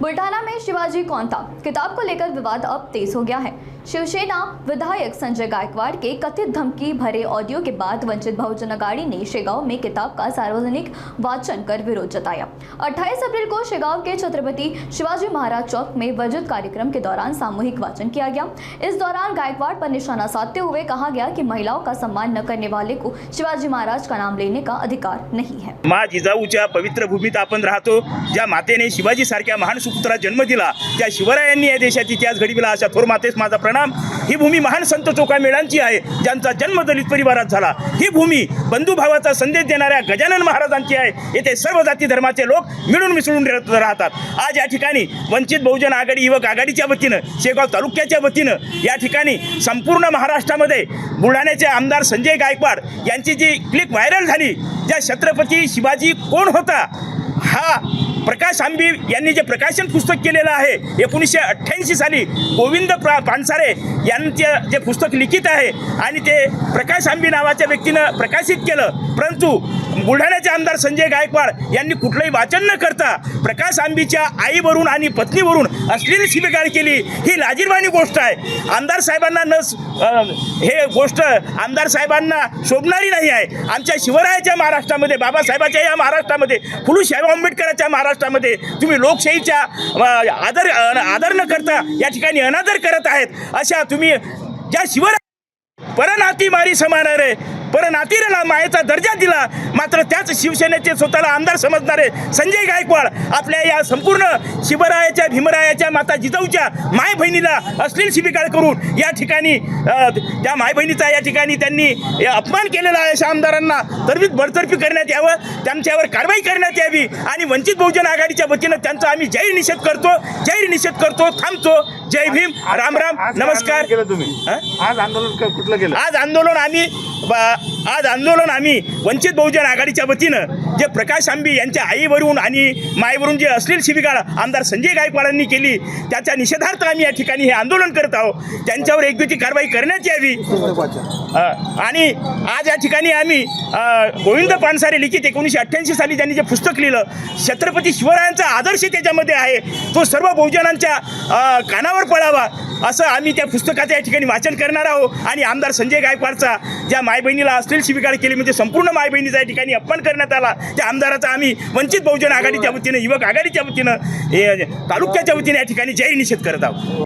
बुल्ढाना में शिवाजी कौन था किताब को लेकर विवाद अब तेज हो गया है। शिवसेना विधायक संजय गायकवाड़ के कथित धमकी भरे ऑडियो के बाद वंचित बहुजन अघाड़ी ने शेगांव में किताब का सार्वजनिक वाचन कर विरोध जताया। 28 अप्रैल को शेगांव के छत्रपति शिवाजी महाराज चौक में वर्जित कार्यक्रम के दौरान सामूहिक वाचन किया गया। इस दौरान गायकवाड़ पर निशाना साधते हुए कहा गया कि महिलाओं का सम्मान न करने वाले को शिवाजी महाराज का नाम लेने का अधिकार नहीं है। माँ जिजाऊच्या पवित्र भूमीत आपण राहतो, ज्या मातेने शिवाजी सारख्या महान सुपुत्राला जन्म दिला, त्या शिवरायांनी या देशाची इतिहास घडविला, अशा थोर मातेस माझा प्रणाम। ही भूमी महान संत चोखामेळांची आहे, ज्यांचा जन्म दलित परिवारात झाला। ही भूमी बंधुभावाचा संदेश देणाऱ्या गजानन महाराजांची आहे। येथे सर्व जाती धर्माचे लोक मिळून मिसळून राहतात। आज या ठिकाणी वंचित बहुजन आघाडी युवक आघाडीच्या वतीनं, शेगाव तालुक्याच्या वतीनं या ठिकाणी संपूर्ण महाराष्ट्रामध्ये बुलढाण्याचे आमदार संजय गायकवाड यांची जी क्लिप व्हायरल झाली, ज्या छत्रपती शिवाजी कोण होता हा प्रकाश आंबी यांनी जे प्रकाशन पुस्तक केलेलं आहे 1988 साली गोविंद पानसारे यांचे जे पुस्तक लिखित आहे आणि ते प्रकाश आंबी नावाच्या व्यक्तीनं प्रकाशित केलं। परंतु बुलढाण्याचे आमदार संजय गायकवाड यांनी कुठलंही वाचन न करता प्रकाश आंबीच्या आईवरून आणि पत्नीवरून अश्लील शिवीगाळ केली, ही लाजिरवाणी गोष्ट आहे। आमदार साहेबांना हे गोष्ट आमदार साहेबांना शोभणारी नाही आहे। आमच्या शिवरायाच्या महाराष्ट्रामध्ये, बाबासाहेबाच्या या महाराष्ट्रामध्ये, फुलशाह आंबेडकरांच्या महाराष्ट्रामध्ये तुम्ही लोकशाहीच्या आदर न करता या ठिकाणी अनादर करत आहेत। अशा तुम्ही ज्या शिवराय परनाती मारी समान रे, परनातीला मायेचा दर्जा दिला, मात्र त्याच शिवसेनेचे स्वतःला आमदार समजणारे संजय गायकवाड आपल्या या संपूर्ण शिवरायाच्या, भीमरायाच्या, माता जिजाऊच्या माय बहिणीला अश्लील शिवीगाळ करून या ठिकाणी त्या माय बहिणीचा या ठिकाणी त्यांनी अपमान केलेला आहे। अशा आमदारांना तरबीज बडतर्फी करण्यात यावं, त्यांच्यावर कारवाई करण्यात यावी आणि वंचित बहुजन आघाडीच्या वतीनं त्यांचा आम्ही जाहीर निषेध करतो, थांबतो। जय भीम, राम राम, नमस्कार। आज आंदोलन कुठलं केलं? आज आंदोलन आम्ही वंचित बहुजन आघाडीच्या वतीनं जे प्रकाश आंबी यांच्या आईवरून आणि मायवरून जे अश्लील शिवीगाळ आमदार संजय गायकवाडांनी केली, त्याच्या निषेधार्थ आम्ही या ठिकाणी हे आंदोलन करत आहोत। त्यांच्यावर योग्य ती कारवाई करण्यात यावी। आणि आज या ठिकाणी आम्ही गोविंद पानसारे लिखित 1988 साली त्यांनी जे पुस्तक लिहिलं, छत्रपती शिवरायांचा आदर्श त्याच्यामध्ये आहे, तो सर्व बहुजनांच्या कानावर पडावा असं आम्ही त्या पुस्तकाचं या ठिकाणी वाचन करणार आहोत। आणि आमदार संजय गायकवाडचा ज्या माय बहिणीला अश्लील शिवीगाळ केली, म्हणजे संपूर्ण माय बहिणीचा या ठिकाणी अपमान करण्यात आला, त्या आमदाराचा आम्ही वंचित बहुजन आघाडीच्या वतीनं, युवक आघाडीच्या वतीनं, तालुक्याच्या वतीनं या ठिकाणी जाहीर निषेध करत आहोत।